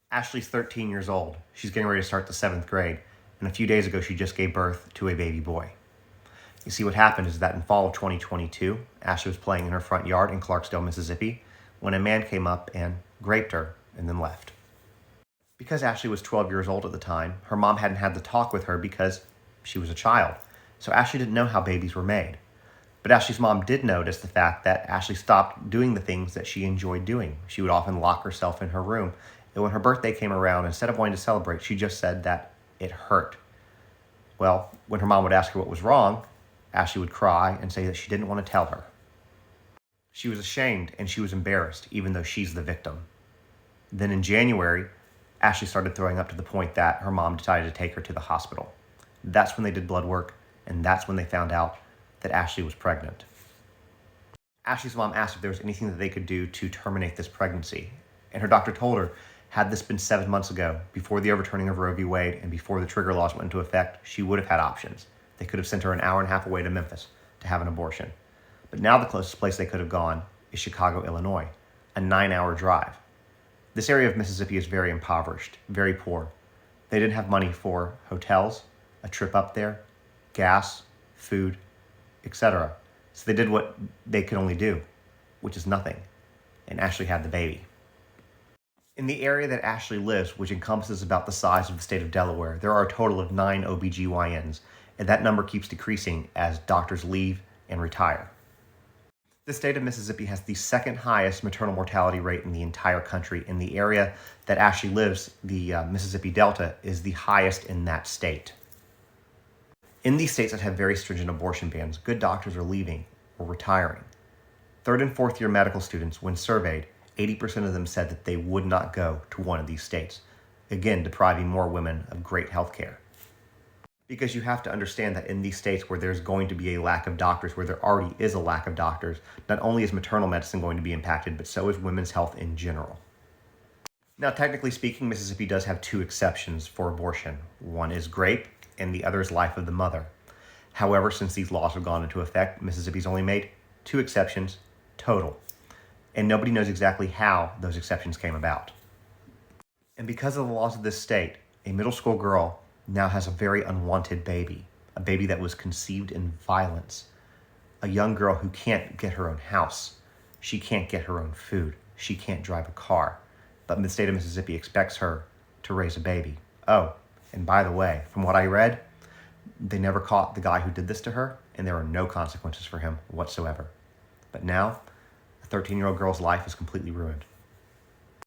Ashley's 13 years old. She's getting ready to start the 7th grade. And a few days ago, she just gave birth to a baby boy. You see, what happened is that in fall of 2022, Ashley was playing in her front yard in Clarksdale, Mississippi, when a man came up and raped her and then left. Because Ashley was 12 years old at the time, her mom hadn't had the talk with her because she was a child. So Ashley didn't know how babies were made. But Ashley's mom did notice the fact that Ashley stopped doing the things that she enjoyed doing. She would often lock herself in her room. And when her birthday came around, instead of wanting to celebrate, she just said that it hurt. Well, when her mom would ask her what was wrong, Ashley would cry and say that she didn't want to tell her. She was ashamed and she was embarrassed, even though she's the victim. Then in January, Ashley started throwing up to the point that her mom decided to take her to the hospital. That's when they did blood work, and that's when they found out that Ashley was pregnant. Ashley's mom asked if there was anything that they could do to terminate this pregnancy, and her doctor told her, had this been 7 months ago, before the overturning of Roe v. Wade and before the trigger laws went into effect, she would have had options. They could have sent her an hour and a half away to Memphis to have an abortion. But now the closest place they could have gone is Chicago, Illinois, a 9-hour drive. This area of Mississippi is very impoverished, very poor. They didn't have money for hotels, a trip up there, gas, food, etc. So they did what they could only do, which is nothing. And Ashley had the baby. In the area that Ashley lives, which encompasses about the size of the state of Delaware, there are a total of 9 OBGYNs, and that number keeps decreasing as doctors leave and retire. The state of Mississippi has the second highest maternal mortality rate in the entire country. In the area that Ashley lives, the Mississippi Delta, is the highest in that state. In these states that have very stringent abortion bans, good doctors are leaving or retiring. 3rd and 4th year medical students, when surveyed, 80% of them said that they would not go to one of these states, again, depriving more women of great health care. Because you have to understand that in these states where there's going to be a lack of doctors, where there already is a lack of doctors, not only is maternal medicine going to be impacted, but so is women's health in general. Now, technically speaking, Mississippi does have 2 exceptions for abortion. One is GRAPE, and the other is life of the mother. However, since these laws have gone into effect, Mississippi's only made 2 exceptions total. And nobody knows exactly how those exceptions came about. And because of the laws of this state, a middle school girl now has a very unwanted baby, a baby that was conceived in violence, a young girl who can't get her own house, she can't get her own food, she can't drive a car, but the state of Mississippi expects her to raise a baby. Oh, and by the way, from what I read, they never caught the guy who did this to her, and there are no consequences for him whatsoever. But now, a 13-year-old girl's life is completely ruined.